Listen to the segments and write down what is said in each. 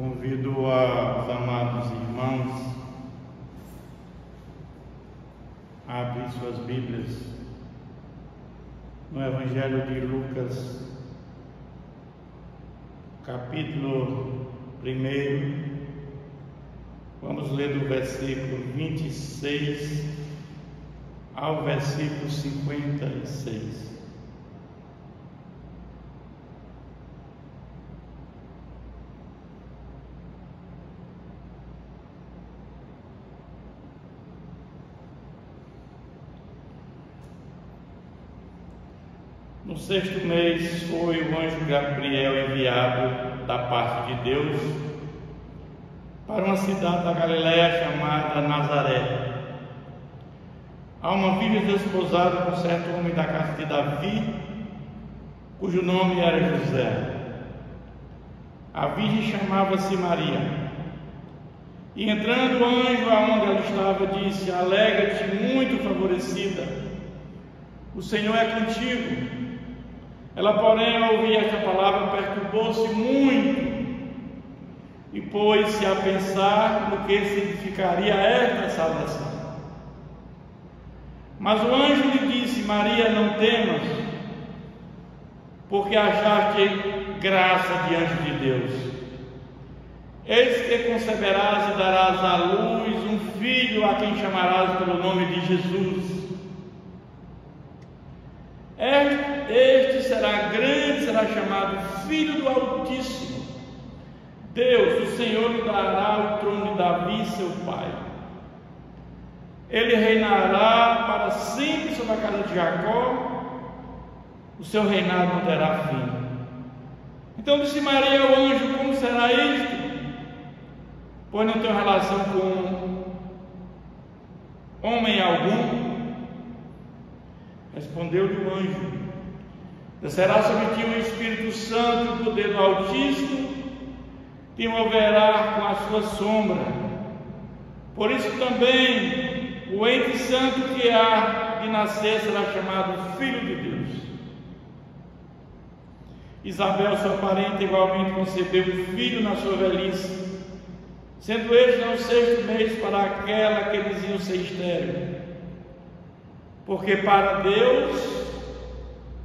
Convido os amados irmãos a abrir suas Bíblias no Evangelho de Lucas, capítulo 1. Vamos ler do versículo 26 ao versículo 56. No 6º mês foi o anjo Gabriel enviado da parte de Deus para uma cidade da Galiléia chamada Nazaré, a uma virgem desposada com certo homem da casa de Davi, cujo nome era José. A virgem chamava-se Maria. E entrando o anjo aonde ela estava, disse: Alegra-te, muito favorecida, o Senhor é contigo. Ela, porém, ao ouvir esta palavra, perturbou-se muito e pôs-se a pensar no que significaria esta saudação. Mas o anjo lhe disse: Maria, não temas, porque achaste graça diante de Deus. Eis que conceberás e darás à luz um filho, a quem chamarás pelo nome de Jesus. Este será grande, será chamado Filho do Altíssimo. Deus, o Senhor, lhe dará o trono de Davi, seu pai. Ele reinará para sempre sobre a casa de Jacó. O seu reinado não terá fim. Então disse Maria ao anjo: Como será isto? Pois não tenho relação com homem algum. Respondeu-lhe o anjo: Descerá sobre ti o Espírito Santo, e o poder do Altíssimo te envolverá com a sua sombra. Por isso também o ente santo que há de nascer será chamado Filho de Deus. Isabel, sua parente, igualmente concebeu um filho na sua velhice, sendo este no 6º mês para aquela que diziam ser estéril. Porque para Deus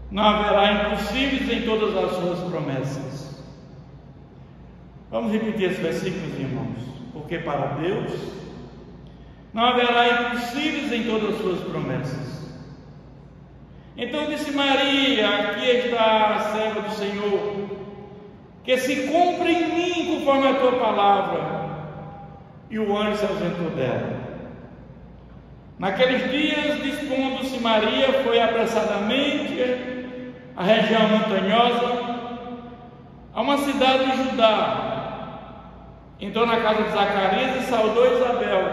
não haverá impossíveis em todas as suas promessas. Vamos repetir esses versículos, irmãos. Porque para Deus não haverá impossíveis em todas as suas promessas. Então disse Maria: Aqui está a serva do Senhor, que se cumpra em mim conforme a tua palavra. E o anjo se ausentou dela. Naqueles dias, dispondo-se Maria, foi apressadamente à região montanhosa, a uma cidade de Judá. Entrou na casa de Zacarias e saudou Isabel.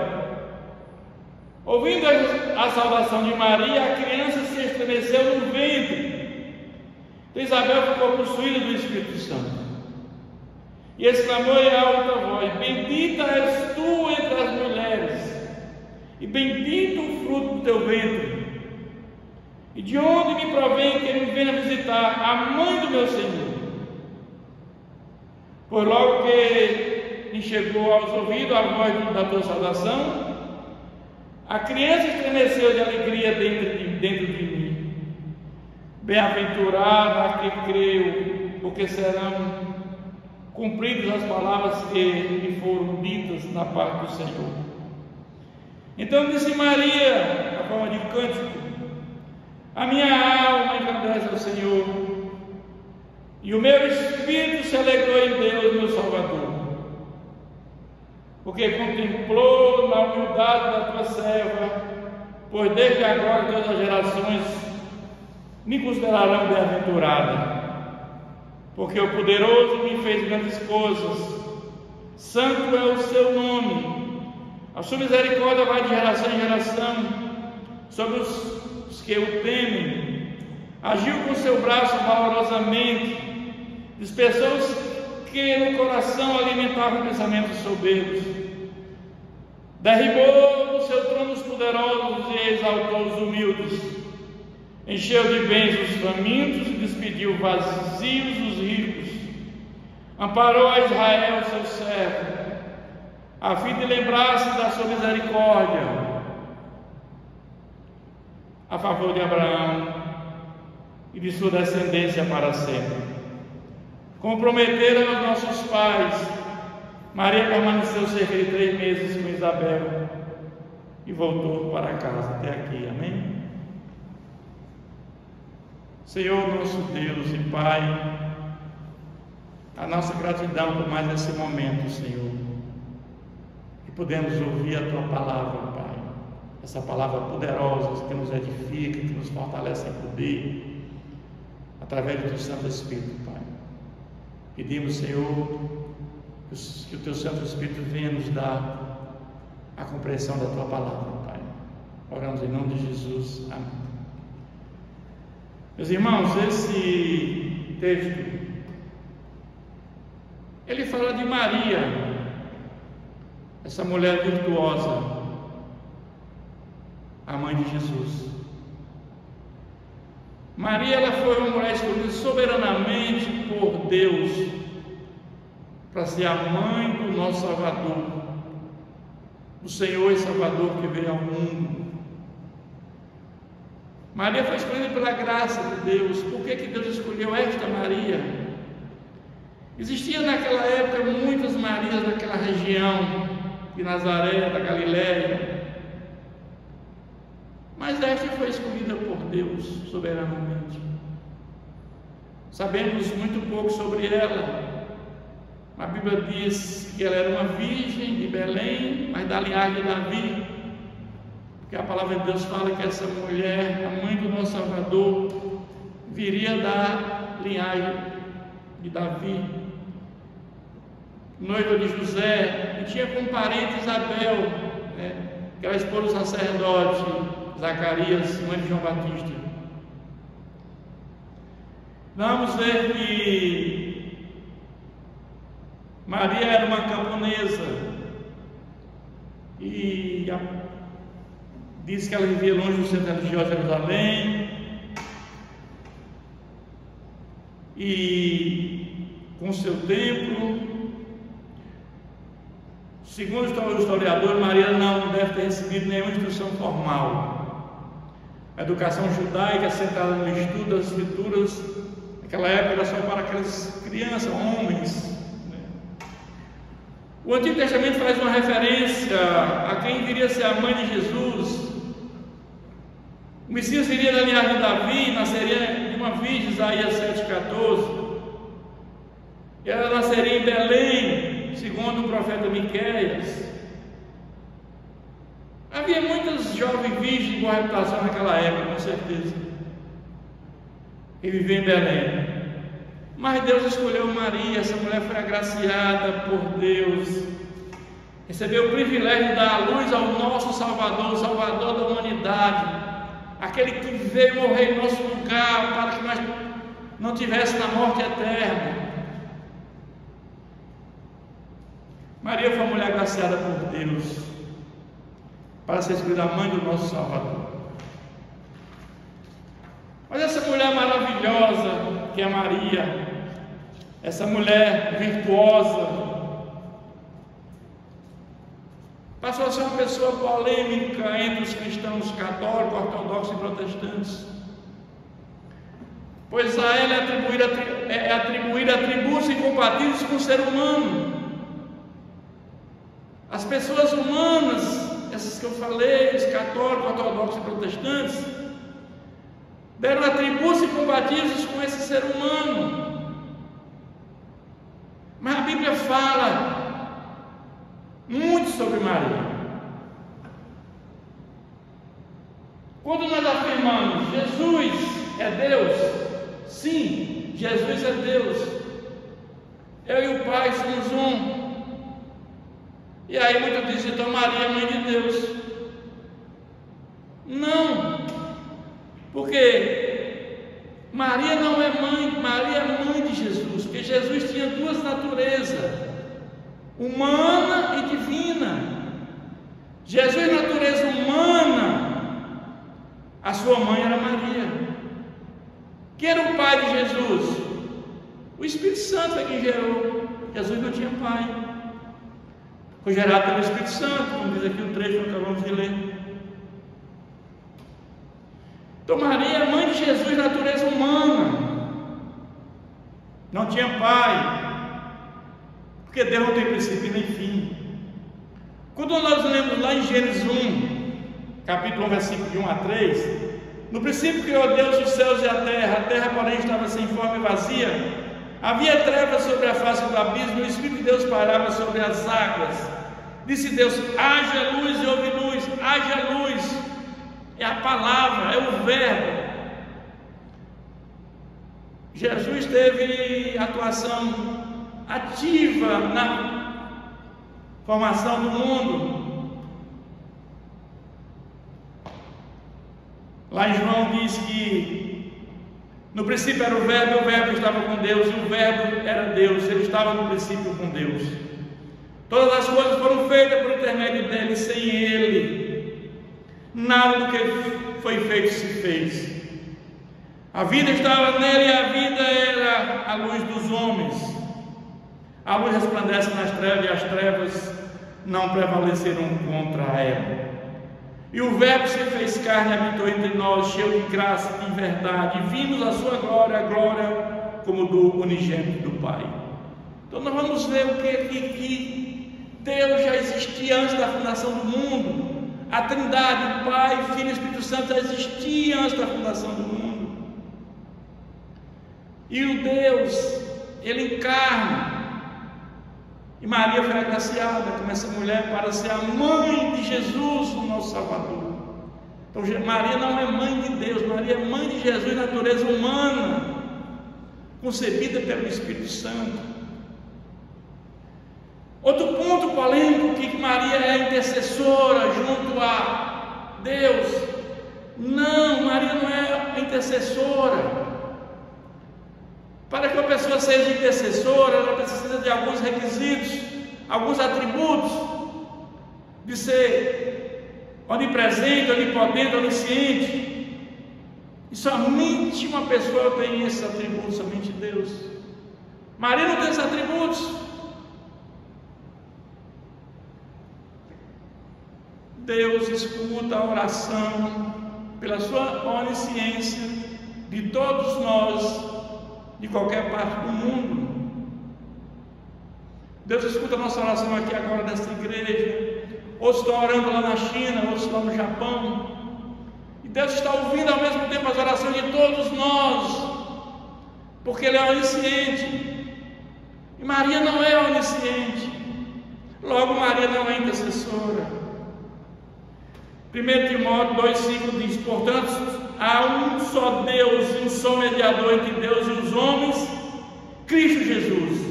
Ouvindo a saudação de Maria, a criança se estremeceu no ventre. Então Isabel ficou possuída do Espírito Santo e exclamou em alta voz: Bendita és tu entre as mulheres, e bendito o fruto do teu ventre. E de onde me provém que me venha visitar a mãe do meu Senhor? Pois logo que me chegou aos ouvidos a voz da tua saudação, a criança estremeceu de alegria dentro de mim. Bem-aventurado a que creio, porque serão cumpridas as palavras que me foram ditas da parte do Senhor. Então disse Maria, na forma de cântico: A minha alma engrandece ao Senhor, e o meu espírito se alegrou em Deus, meu Salvador, porque contemplou na humildade da tua serva, pois desde agora todas as gerações me considerarão bem-aventurada, porque o poderoso me fez grandes coisas. Santo é o seu nome. A sua misericórdia vai de geração em geração sobre os que o temem. Agiu com seu braço valorosamente, dispersou os que no coração alimentavam pensamentos soberbos. Derribou do seu trono os poderosos e exaltou os humildes. Encheu de bens os famintos e despediu vazios os ricos. amparou a Israel, seu servo, a fim de lembrar-se da sua misericórdia a favor de Abraão e de sua descendência para sempre. Como prometeram aos nossos pais, Maria permaneceu cerca de 3 meses com Isabel e voltou para casa. Até aqui, amém? Senhor nosso Deus e Pai, a nossa gratidão por mais esse momento, Senhor, que podemos ouvir a Tua palavra, Pai, essa palavra poderosa que nos edifica, que nos fortalece em poder, através do Teu Santo Espírito, Pai. Pedimos, Senhor, que o Teu Santo Espírito venha nos dar a compreensão da Tua palavra, Pai. Oramos em nome de Jesus. Amém. Meus irmãos, esse texto, ele fala de Maria, essa mulher virtuosa, a mãe de Jesus. Maria, ela foi uma mulher escolhida soberanamente por Deus para ser a mãe do nosso Salvador, do Senhor e Salvador que veio ao mundo. Maria foi escolhida pela graça de Deus. Por que Deus escolheu esta Maria? Existia naquela época muitas Marias naquela região de Nazaré, da Galiléia, mas esta foi escolhida por Deus soberanamente. Sabemos muito pouco sobre ela. A Bíblia diz que ela era uma virgem de Belém, mas da linhagem de Davi, porque a palavra de Deus fala que essa mulher, a mãe do nosso Salvador, viria da linhagem de Davi, noiva de José, e tinha como parente Isabel, que era a esposa do sacerdote Zacarias, mãe de João Batista. Vamos ver que Maria era uma camponesa e diz que ela vivia longe do centro religioso de Jerusalém e com seu templo. Segundo o historiador, Maria não deve ter recebido nenhuma instrução formal. A educação judaica centrada no estudo das escrituras naquela época era só para aquelas crianças, homens. O Antigo Testamento faz uma referência a quem viria ser a mãe de Jesus. O Messias viria da linhagem de Davi, nasceria de uma virgem, Isaías 7,14. Ela nasceria em Belém, segundo o profeta Miqueias. Havia muitas jovens virgens com reputação naquela época, com certeza, que viviam em Belém. Mas Deus escolheu Maria. Essa mulher foi agraciada por Deus, recebeu o privilégio de dar a luz ao nosso Salvador, o Salvador da humanidade, aquele que veio morrer em nosso lugar para que nós não tivéssemos na morte eterna. Maria foi uma mulher agraciada por Deus para ser escolhida a mãe do nosso Salvador. Mas essa mulher maravilhosa que é Maria, essa mulher virtuosa, passou a ser uma pessoa polêmica entre os cristãos católicos, ortodoxos e protestantes, pois a ela é atribuída atributos incompatíveis com o ser humano. As pessoas humanas, essas que eu falei, os católicos, ortodoxos e protestantes, deram atributos incompatíveis com esse ser humano. Mas a Bíblia fala muito sobre Maria. Quando nós afirmamos Jesus é Deus, sim, Jesus é Deus. Eu e o Pai somos um. E aí muitos dizem, então Maria é mãe de Deus. Não, porque Maria não é mãe, Maria é mãe de Jesus, porque Jesus tinha duas naturezas, humana e divina. Jesus, natureza humana, a sua mãe era Maria. Quem era o pai de Jesus? O Espírito Santo é quem gerou. Jesus não tinha pai. Foi gerado pelo Espírito Santo, como diz aqui o trecho que acabamos de ler. Então Maria é mãe de Jesus, natureza humana. Não tinha pai. Porque Deus não tem princípio nem fim. Quando nós lemos lá em Gênesis 1, capítulo 1, versículo de 1 a 3, no princípio criou Deus os céus e a terra porém estava sem forma e vazia. Havia trevas sobre a face do abismo, e o Espírito de Deus pairava sobre as águas. Disse Deus: haja luz, e houve luz. Haja luz. É a palavra, é o verbo. Jesus teve atuação ativa na formação do mundo. Lá em João diz que no princípio era o verbo estava com Deus, e o verbo era Deus, ele estava no princípio com Deus. Todas as coisas foram feitas por intermédio dele, sem ele nada do que foi feito se fez. A vida estava nele, e a vida era a luz dos homens. A luz resplandece nas trevas, e as trevas não prevaleceram contra ela. E o verbo se fez carne e habitou entre nós, cheio de graça e de verdade, e vimos a sua glória, a glória como do unigênito do Pai. Então nós vamos ver o que Deus já existia antes da fundação do mundo. A Trindade, o Pai, Filho e Espírito Santo já existia antes da fundação do mundo. E o Deus, ele encarna. E Maria foi agraciada como essa mulher para ser a mãe de Jesus, o nosso Salvador. Então Maria não é mãe de Deus, Maria é mãe de Jesus, natureza humana, concebida pelo Espírito Santo. Outro ponto polêmico, que Maria é intercessora junto a Deus. Não, Maria não é intercessora. Para que uma pessoa seja intercessora, ela precisa de alguns requisitos, alguns atributos, de ser onipresente, onipotente, onisciente. E somente uma pessoa tem esses atributos, somente Deus. Maria não tem esses atributos. Deus escuta a oração pela sua onisciência de todos nós, de qualquer parte do mundo. Deus escuta a nossa oração aqui agora nesta igreja. Outros estão orando lá na China, outros lá no Japão. E Deus está ouvindo ao mesmo tempo as orações de todos nós, porque Ele é onisciente. E Maria não é onisciente. Logo, Maria não é intercessora. 1 Timóteo 2,5 diz: portanto, há um só Deus e um só mediador entre Deus e os homens, Cristo Jesus.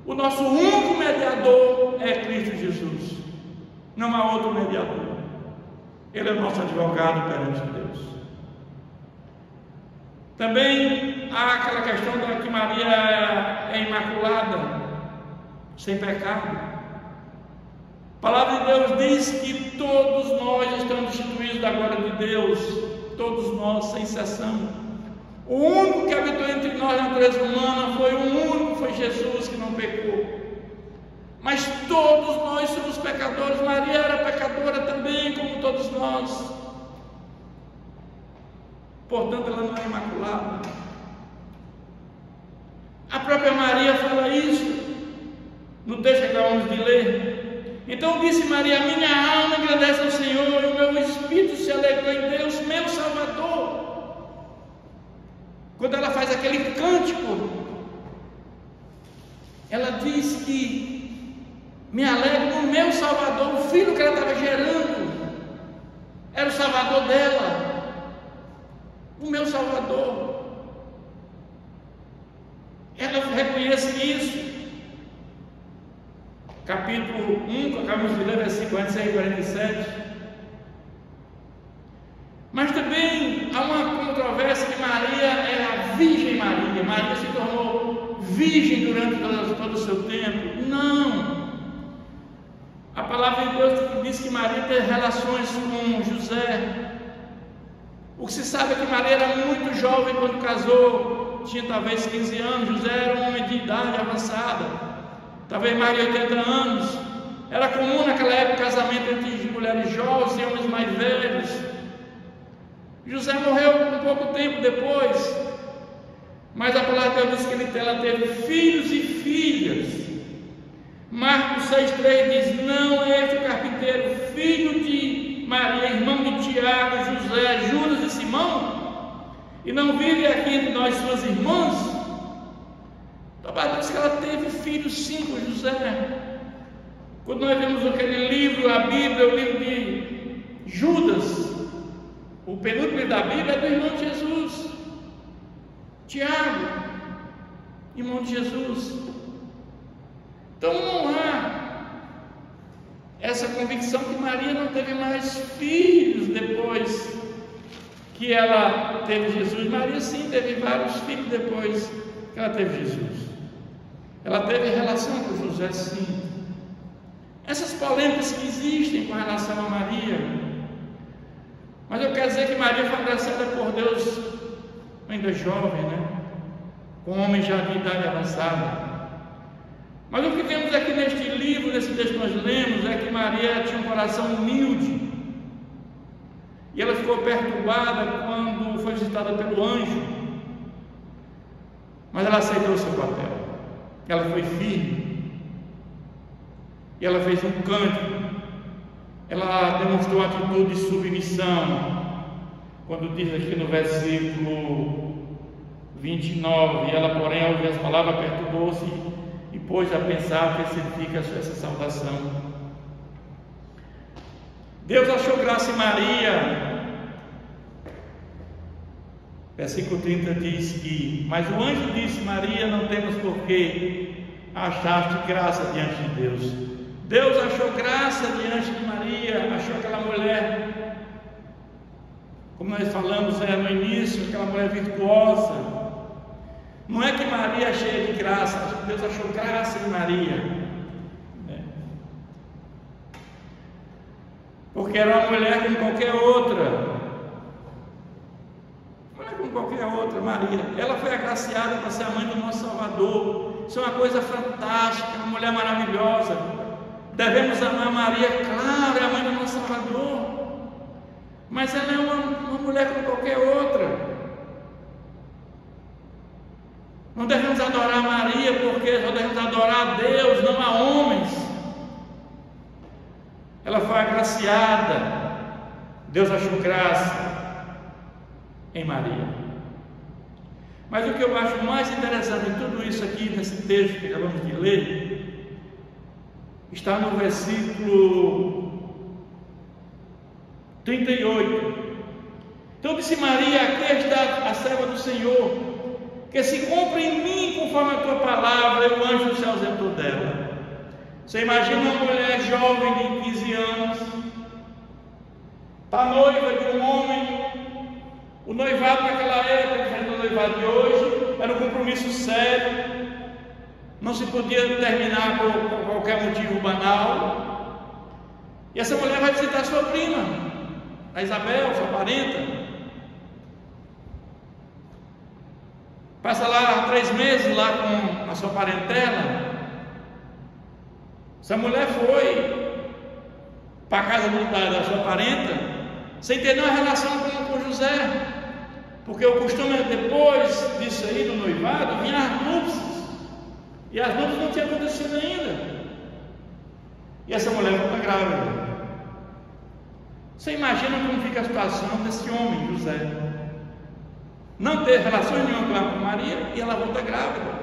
O nosso único mediador é Cristo Jesus. Não há outro mediador. Ele é o nosso advogado perante Deus. Também há aquela questão de que Maria é imaculada, sem pecado. A palavra de Deus diz que todos nós estamos destituídos da glória de Deus, todos nós, sem exceção. O único que habitou entre nós na natureza humana foi o único, foi Jesus, que não pecou. Mas todos nós somos pecadores. Maria era pecadora também, como todos nós. Portanto, ela não é imaculada. A própria Maria fala isso no texto que acabamos de ler. Então disse Maria: minha alma agradece ao Senhor, e o meu espírito se alegrou em Deus, meu Salvador. Quando ela faz aquele cântico, ela diz que me alegro no meu Salvador. O filho que ela estava gerando era o Salvador dela, o meu Salvador. Ela reconhece isso. Capítulo 1, que acabamos de ler, versículos 46 e 47. Mas também há uma controvérsia que Maria é a Virgem Maria. Maria se tornou virgem durante todo o seu tempo. Não. A palavra de Deus diz que Maria teve relações com José. O que se sabe é que Maria era muito jovem quando casou, tinha talvez 15 anos. José era idade avançada, talvez mais de 80 anos. Era comum naquela época casamento entre mulheres jovens e homens mais velhos. José morreu um pouco tempo depois, mas a palavra de Deus diz que ela teve filhos e filhas. Marcos 6,3 diz: não é este o carpinteiro, filho de Maria, irmão de Tiago, José, Judas e Simão? E não vive aqui entre nós suas irmãs? Então, a Bíblia diz que ela teve filhos sim com José. Quando nós vemos aquele livro, a Bíblia, o livro de Judas, o penúltimo da Bíblia é do irmão de Jesus, Tiago, irmão de Jesus. Então não há essa convicção que Maria não teve mais filhos depois que ela teve Jesus. Maria sim teve vários filhos depois que ela teve Jesus. Ela teve relação com José sim. Essas polêmicas que existem com relação a Maria, mas eu quero dizer que Maria foi abraçada por Deus ainda jovem, né? Com um homem já de idade avançada. Mas o que vemos aqui neste livro, nesse texto que nós lemos, é que Maria tinha um coração humilde, e ela ficou perturbada quando foi visitada pelo anjo, mas ela aceitou o seu papel, ela foi firme, e ela fez um cântico, ela demonstrou atitude de submissão, quando diz aqui no versículo 29, ela porém ao ouvir as palavras perturbou-se e pôs a pensar o que significa essa saudação. Deus achou graça em Maria. Versículo 30 diz que: mas o anjo disse: Maria, não temas, porque achaste graça diante de Deus. Deus achou graça diante de Maria, achou aquela mulher, como nós falamos no início, aquela mulher virtuosa. Não é que Maria é cheia de graça, Deus achou graça em Maria, porque era uma mulher como qualquer outra, Maria. Ela foi agraciada para ser a mãe do nosso Salvador. Isso é uma coisa fantástica, uma mulher maravilhosa. Devemos amar Maria, claro, é a mãe do nosso Salvador, mas ela é uma mulher como qualquer outra. Não devemos adorar Maria, porque nós devemos adorar a Deus, não a homens. Ela foi agraciada, Deus achou graça em Maria. Mas o que eu acho mais interessante em tudo isso aqui, nesse texto que acabamos de ler, está no versículo 38. Então disse Maria: aqui está a serva do Senhor, que se cumpra em mim conforme a tua palavra. E o anjo do céu ausentou dela. Você imagina uma mulher jovem de 15 anos, está noiva de um homem. O noivado naquela época, diferente do noivado de hoje, era um compromisso sério, não se podia terminar por qualquer motivo banal. E essa mulher vai visitar sua prima, a Isabel, sua parenta. Passa lá 3 meses lá com a sua parentela. Essa mulher foi para a casa da sua parenta sem ter nenhuma relação com José, porque o costume é depois disso aí, do noivado, vinha as núpcias, e as núpcias não tinham acontecido ainda, e essa mulher volta grávida. Você imagina como fica a situação desse homem, José, não ter relações nenhuma com Maria, e ela volta grávida.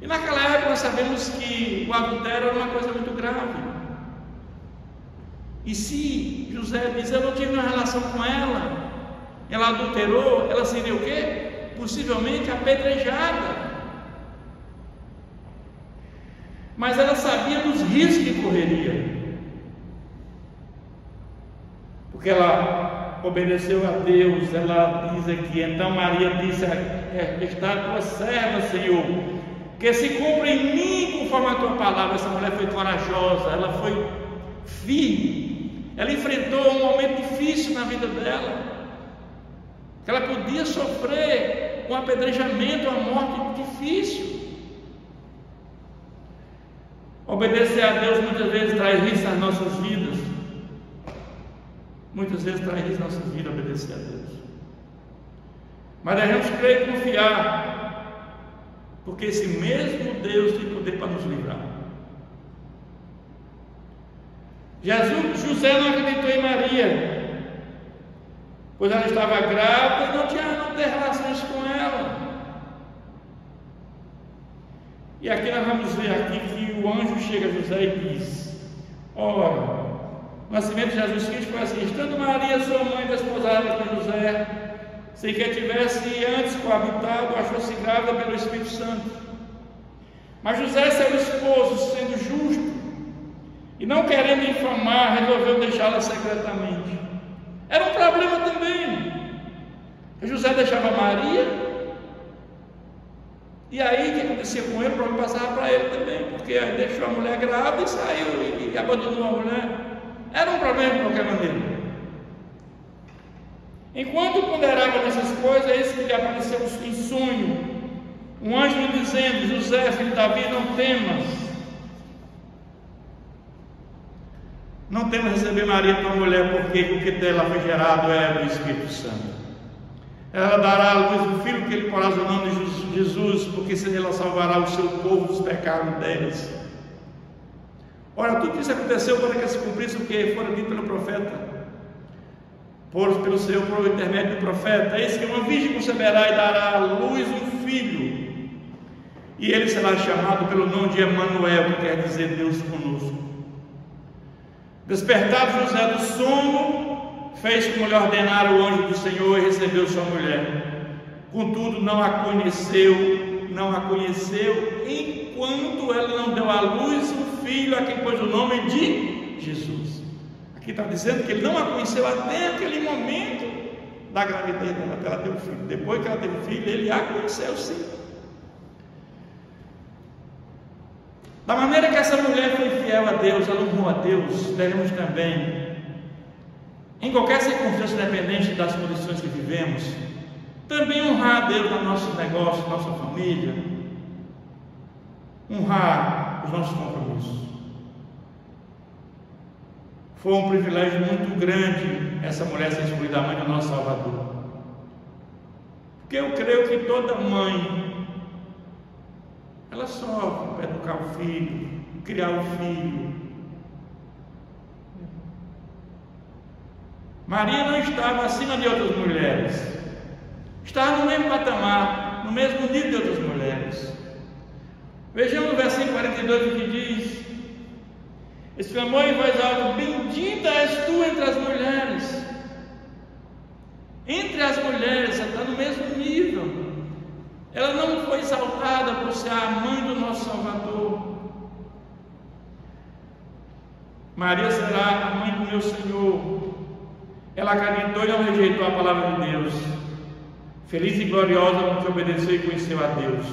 E naquela época nós sabemos que o adultério era uma coisa muito grave. E se José diz: eu não tive uma relação com ela, ela adulterou, ela seria o quê? Possivelmente apedrejada. Mas ela sabia dos riscos que correria, porque ela obedeceu a Deus. Ela diz aqui: então Maria disse: está a tua serva, Senhor, que se cumpra em mim conforme a tua palavra. Essa mulher foi corajosa, ela foi firme. Ela enfrentou um momento difícil na vida dela, que ela podia sofrer um apedrejamento, uma morte difícil. Obedecer a Deus muitas vezes traz risco nas nossas vidas. Muitas vezes traz risco nas nossas vidas obedecer a Deus. Mas devemos crer e confiar, porque esse mesmo Deus tem poder para nos livrar. José não acreditou em Maria, pois ela estava grávida e não tinha não ter relações com ela. E aqui nós vamos ver aqui que o anjo chega a José e diz: ora, o nascimento de Jesus Cristo foi assim: estando Maria, sua mãe, desposada com José, sem que tivesse antes coabitado, achou-se grávida pelo Espírito Santo. Mas José, seu esposo, sendo justo e não querendo infamar, resolveu deixá-la secretamente. Era um problema também. José deixava Maria, e aí o que acontecia com ele? O problema passava para ele também, porque deixou a mulher grávida e saiu e abandonou a mulher. Era um problema de qualquer maneira. Enquanto ponderava nessas coisas, eis que lhe apareceu em sonho um anjo lhe dizendo: José, filho de Davi, não temas receber Maria tua mulher, porque o que dela foi gerado é do Espírito Santo. Ela dará à luz um filho que ele porá o nome de Jesus, porque ela salvará o seu povo dos pecados deles. Ora, tudo isso aconteceu para que se cumprisse o que fora dito pelo profeta, por intermédio do profeta: eis que uma virgem conceberá e dará à luz um filho, e ele será chamado pelo nome de Emanuel, que quer dizer Deus conosco. Despertado José do sono, fez como lhe ordenara o anjo do Senhor e recebeu sua mulher. Contudo, não a conheceu, enquanto ela não deu à luz um filho, a quem pôs o nome de Jesus. Aqui está dizendo que ele não a conheceu até aquele momento da gravidez dela, até ela ter um filho. Depois que ela teve um filho, ele a conheceu sim. Da maneira que essa mulher foi fiel a Deus, ela honrou a Deus, devemos também, em qualquer circunstância, independente das condições que vivemos, também honrar a Deus nos nossos negócios, nossa família, honrar os nossos compromissos. Foi um privilégio muito grande essa mulher ser escolhida a mãe do nosso Salvador, porque eu creio que toda mãe, ela sofre para educar o filho, criar o filho. Maria não estava acima de outras mulheres, estava no mesmo patamar, no mesmo nível de outras mulheres. Vejamos o versículo 42 que diz: exclamou em voz alta: bendita és tu entre as mulheres. Entre as mulheres, ela está no mesmo nível. Ela não foi exaltada por ser a mãe do nosso Salvador. Maria será a mãe do meu Senhor. Ela acreditou e não rejeitou a palavra de Deus. Feliz e gloriosa porque obedeceu e conheceu a Deus.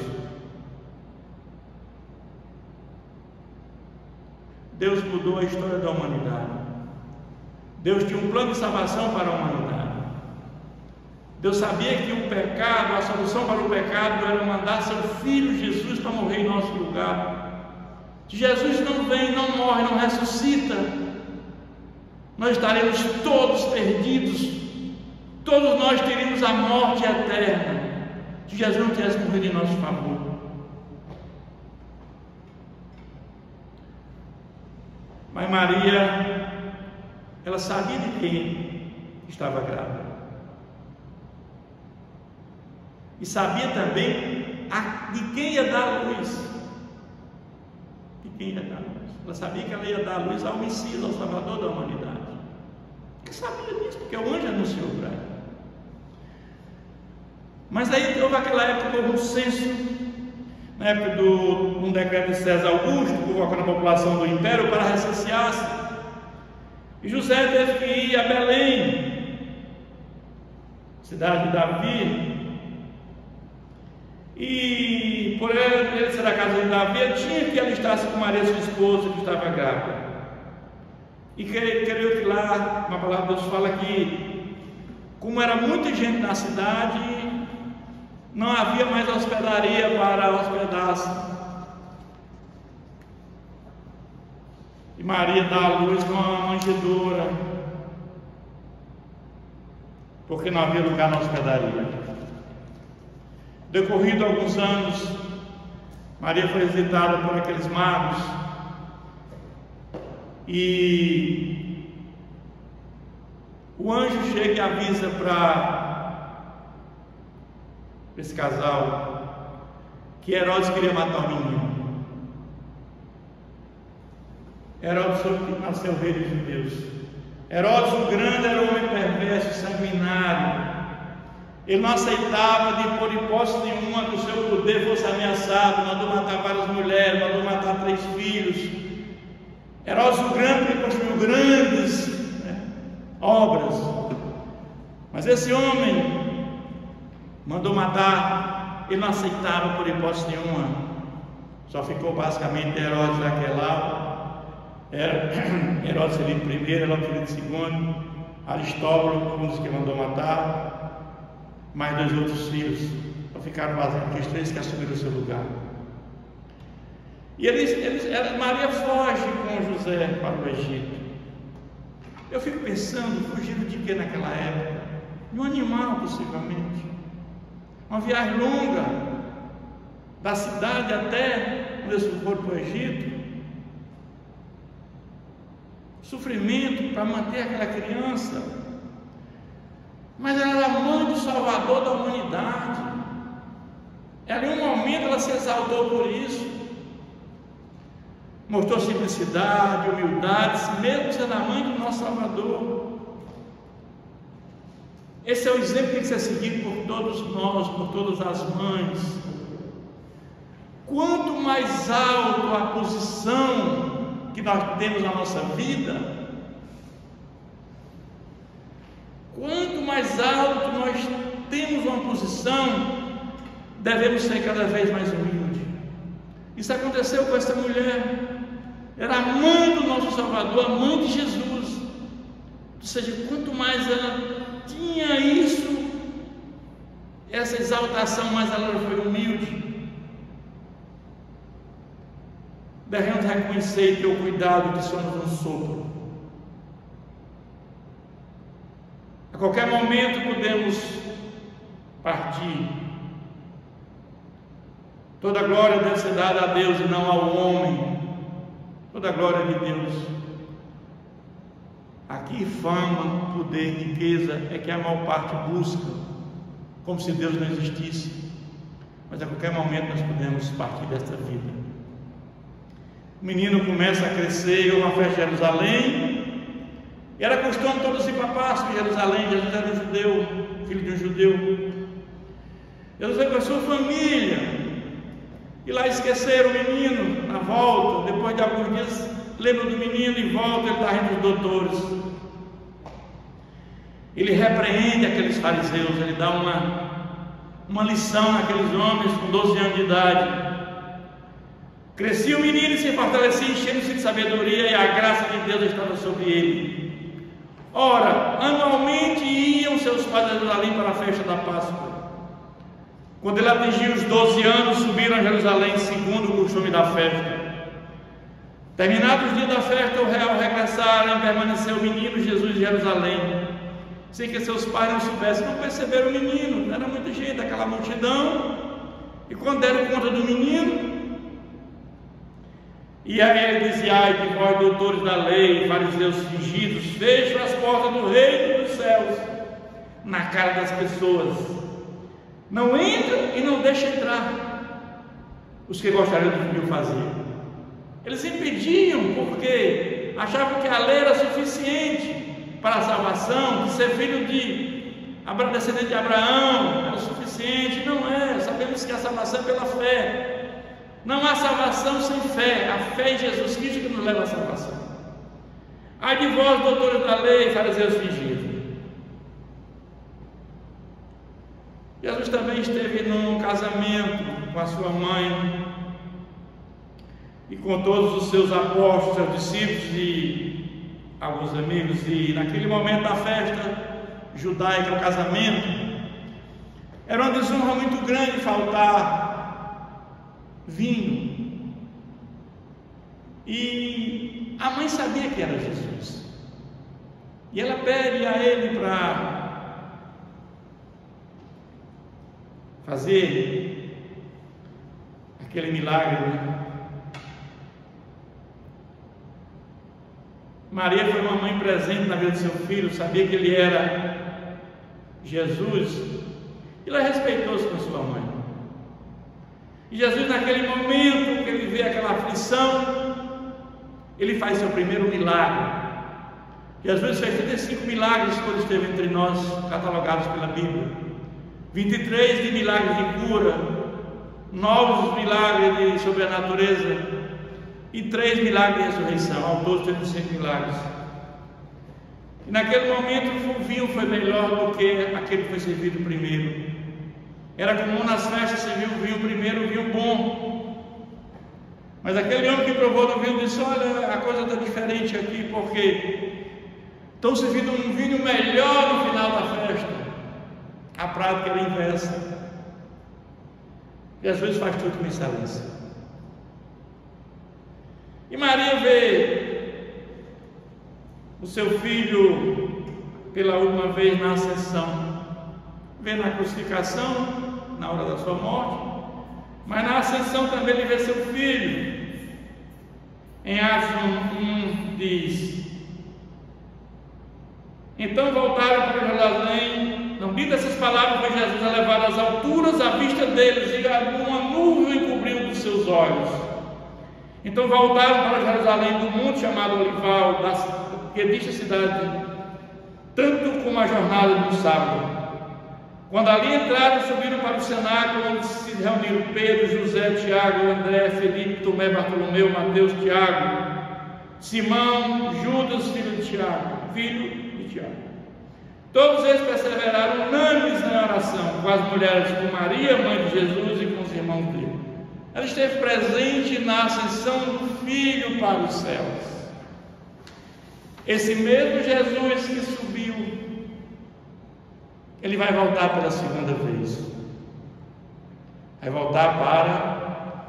Deus mudou a história da humanidade. Deus tinha um plano de salvação para a humanidade. Deus sabia que o pecado, a solução para o pecado era mandar seu Filho Jesus para morrer em nosso lugar. Se Jesus não vem, não morre, não ressuscita, nós estaremos todos perdidos, todos nós teríamos a morte eterna, se Jesus não tivesse morrido em nosso favor. Mas Maria, ela sabia de quem estava grávida. E sabia também de quem ia dar a luz. De quem ia dar a luz. Ela sabia que ela ia dar a luz ao Messias, ao Salvador da humanidade. Porque sabia disso, porque o anjo anunciou para ela. Mas aí houve aquela época, houve um censo, na época um decreto de César Augusto, convocando a população do império para recensear-se. E José teve que ir a Belém, cidade de Davi. E por ele ser a casa de Davi, ele tinha que alistar-se com Maria, sua esposa, que estava grávida. E creio que lá, uma palavra de Deus fala que, como era muita gente na cidade, não havia mais hospedaria para hospedar-se. E Maria dá à luz com uma manjedoura, porque não havia lugar na hospedaria. Decorrido alguns anos, Maria foi visitada por aqueles magos e o anjo chega e avisa para esse casal que Herodes queria matar o menino. Herodes nasceu rei dos judeus. Herodes o Grande era um homem perverso, sanguinário. Ele não aceitava de por hipótese nenhuma que o seu poder fosse ameaçado. Mandou matar várias mulheres, mandou matar 3 filhos. Herodes o Grande construiu grandes obras, mas esse homem mandou matar. Ele não aceitava por hipótese nenhuma. Só ficou basicamente Herodes Arquelau. Era Herodes Filipe I, Herodes Filipe II, Aristóbulo, um dos que mandou matar, mais 2 outros filhos. Só ficaram vazios, os 3 que assumiram o seu lugar. E Maria foge com José para o Egito. Eu fico pensando, fugindo de que naquela época? De um animal, possivelmente. Uma viagem longa, da cidade até onde eles foram para o Egito. Sofrimento para manter aquela criança, mas ela era a mãe do Salvador da humanidade. Ela, em um momento, ela se exaltou por isso, mostrou simplicidade, humildade, mesmo sendo a mãe do nosso Salvador. Esse é o exemplo que tem que ser seguido por todos nós, por todas as mães. Quanto mais alto a posição que nós temos na nossa vida, quanto mais alto nós temos uma posição, devemos ser cada vez mais humildes. Isso aconteceu com essa mulher. Era a mãe do nosso Salvador, a mãe de Jesus. Ou seja, quanto mais ela tinha isso, essa exaltação, mais ela foi humilde. Devemos reconhecer e ter o cuidado que somos um sopro. A qualquer momento podemos partir. Toda a glória deve ser dada a Deus e não ao homem. Toda a glória de Deus. Aqui fama, poder, riqueza é que a maior parte busca, como se Deus não existisse. Mas a qualquer momento nós podemos partir desta vida. O menino começa a crescer, houve uma festa em Jerusalém, e era costume todos ir para a Páscoa em Jerusalém. Jesus era um judeu, filho de um judeu. Jesus foi com a sua família, e lá esqueceram o menino. Na volta, depois de alguns dias, lembram do menino e volta, ele está entre os doutores. Ele repreende aqueles fariseus, ele dá uma lição naqueles homens com 12 anos de idade. Crescia o menino e se fortalecia, enchendo-se de sabedoria, e a graça de Deus estava sobre ele. Ora, anualmente iam seus pais a Jerusalém para a festa da Páscoa. Quando ele atingiu os 12 anos, subiram a Jerusalém, segundo o costume da festa. Terminados os dias da festa, o réu regressaram e permaneceu o menino Jesus em Jerusalém, sem que seus pais não soubessem. Não perceberam o menino, era muita gente, aquela multidão. E quando deram conta do menino, e aí ele dizia: ai de vós, doutores da lei, fariseus fingidos, fecham as portas do reino dos céus na cara das pessoas. Não entra e não deixa entrar os que gostariam de o fazer. Eles impediam porque achavam que a lei era suficiente para a salvação, que ser filho de descendente de Abraão era suficiente. Não é. Sabemos que a salvação é pela fé. Não há salvação sem fé. A fé em Jesus Cristo que nos leva à salvação. Ai de vós, doutores da lei, fariseus fingidos. Jesus também esteve num casamento com a sua mãe e com todos os seus apóstolos, seus discípulos e alguns amigos. E naquele momento da festa judaica, o casamento, Era uma desonra muito grande faltar vinho. E a mãe sabia que era Jesus. E ela pede a ele para fazer aquele milagre, né? Maria foi uma mãe presente na vida do seu filho, sabia que ele era Jesus, e ela respeitou-se com sua mãe. E Jesus, naquele momento que ele vê aquela aflição, ele faz seu primeiro milagre. Jesus fez 35 milagres quando esteve entre nós, catalogados pela Bíblia. 23 de milagres de cura, 9 milagres de sobre a natureza e 3 milagres de ressurreição, ao todo 35 milagres. E naquele momento o vinho foi melhor do que aquele que foi servido primeiro. Era comum nas festas servir o vinho primeiro, o vinho bom. Mas aquele homem que provou do vinho disse: olha, a coisa está diferente aqui, porque estão servindo um vinho melhor no final da festa. A prática era inversa. Jesus faz tudo com excelência. E Maria vê o seu filho pela última vez na ascensão, vê na crucificação, na hora da sua morte, mas na ascensão também ele vê seu filho. Em Atos 1 diz: então voltaram para Jerusalém. Não ditas essas palavras, foi Jesus elevado às alturas à vista deles, e uma nuvem cobriu dos seus olhos. Então voltaram para Jerusalém do monte chamado Olival, que dista a cidade, tanto como a jornada de um sábado. Quando ali entraram, subiram para o cenáculo, onde se reuniram Pedro, José, Tiago, André, Felipe, Tomé, Bartolomeu, Mateus, Tiago, Simão, Judas, filho de Tiago. Todos eles perseveraram unânimes na oração, com as mulheres, com Maria, mãe de Jesus, e com os irmãos dele. Ela esteve presente na ascensão do Filho para os céus. Esse mesmo Jesus que subiu, ele vai voltar pela segunda vez. Vai voltar para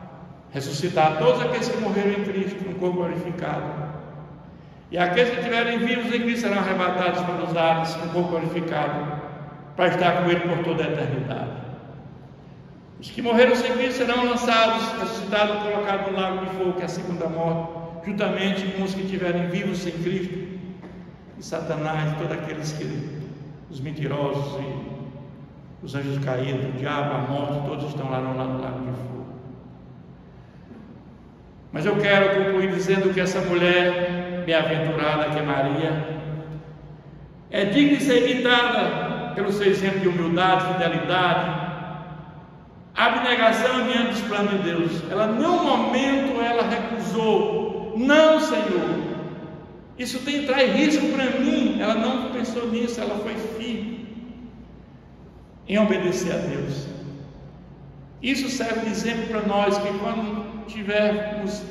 ressuscitar todos aqueles que morreram em Cristo, no corpo glorificado. E aqueles que estiverem vivos em Cristo serão arrebatados pelos ares, no corpo glorificado, para estar com Ele por toda a eternidade. Os que morreram sem Cristo serão lançados, ressuscitados, colocados no lago de fogo, que é a segunda morte, juntamente com os que estiverem vivos sem Cristo, e Satanás, e todos aqueles que, os mentirosos, e os anjos caídos, o diabo, a morte, todos estão lá no lago de fogo. Mas eu quero concluir dizendo que essa mulher bem-aventurada, que é Maria, é digna de ser imitada pelo seu exemplo de humildade, fidelidade, abnegação diante dos planos de Deus. Ela, num momento, ela recusou: não, Senhor, isso traz risco para mim. Ela não pensou nisso, ela foi firme em obedecer a Deus. Isso serve de exemplo para nós, que quando tivermos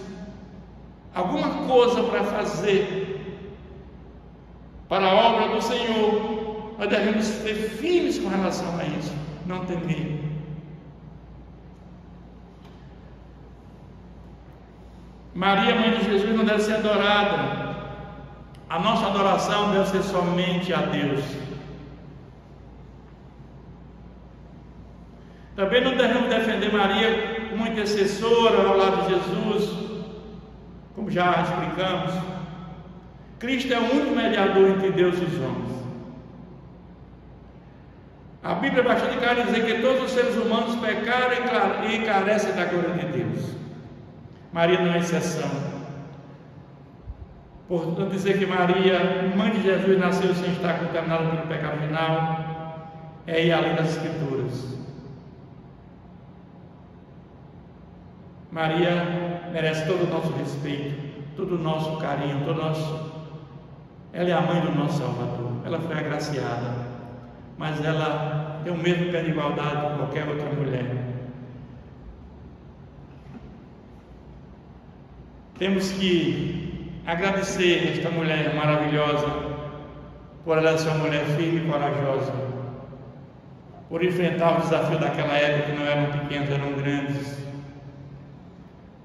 alguma coisa para fazer para a obra do Senhor, nós devemos ser firmes com relação a isso, não temer. Maria, mãe de Jesus, não deve ser adorada. A nossa adoração deve ser somente a Deus. Também não devemos defender Maria como intercessora ao lado de Jesus, como já explicamos. Cristo é o único mediador entre Deus e os homens. A Bíblia é bastante clara em dizer que todos os seres humanos pecaram e carecem da glória de Deus. Maria não é exceção. Por não dizer que Maria, mãe de Jesus, nasceu sem estar contaminada pelo pecado final, é ir além das Escrituras. Maria merece todo o nosso respeito, todo o nosso carinho, ela é a mãe do nosso Salvador. Ela foi agraciada, mas ela tem o mesmo pé de igualdade que qualquer outra mulher. Temos que agradecer esta mulher maravilhosa por ela ser uma mulher firme e corajosa, por enfrentar o desafio daquela época, que não eram pequenos, eram grandes.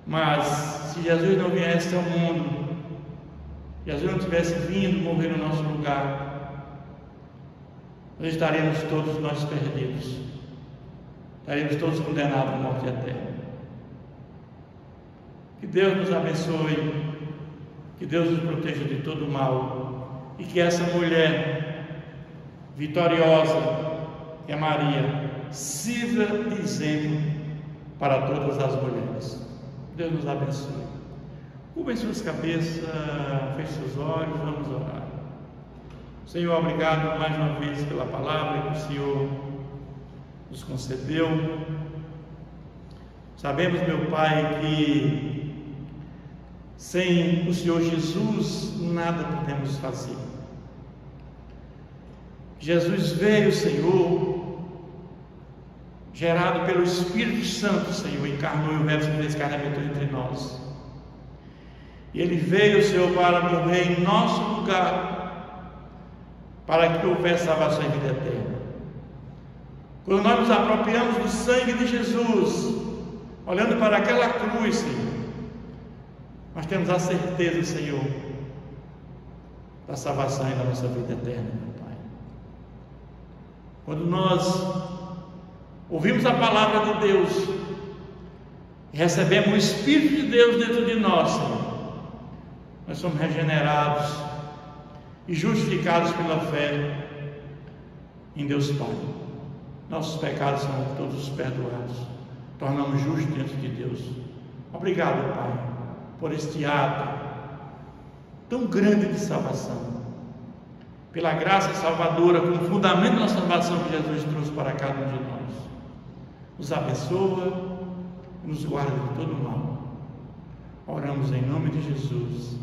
Mas se Jesus não viesse ao mundo, Jesus não tivesse vindo morrer no nosso lugar, nós estaríamos todos nós perdidos, estaríamos todos condenados à morte eterna. Que Deus nos abençoe, que Deus nos proteja de todo o mal, e que essa mulher vitoriosa, que é Maria, sirva de exemplo para todas as mulheres. Deus nos abençoe. Curvem suas cabeças, feche seus olhos, vamos orar. Senhor, obrigado mais uma vez pela palavra que o Senhor nos concedeu. Sabemos, meu Pai, que sem o Senhor Jesus nada podemos fazer. Jesus veio, Senhor, gerado pelo Espírito Santo, Senhor, encarnou e o Verbo se fez carne e habitou entre nós. E Ele veio, Senhor, para morrer em nosso lugar, para que houvesse salvação e vida eterna. Quando nós nos apropriamos do sangue de Jesus, olhando para aquela cruz, Senhor, nós temos a certeza, Senhor, da salvação e da nossa vida eterna, meu Pai. Quando nós ouvimos a palavra de Deus e recebemos o Espírito de Deus dentro de nós, Senhor, nós somos regenerados e justificados pela fé em Deus Pai. Nossos pecados são todos perdoados, tornamos justos diante de Deus. Obrigado, Pai, por este ato tão grande de salvação, pela graça salvadora como fundamento da salvação que Jesus trouxe para cada um de nós. Nos abençoa e nos guarda de todo mal. Oramos em nome de Jesus.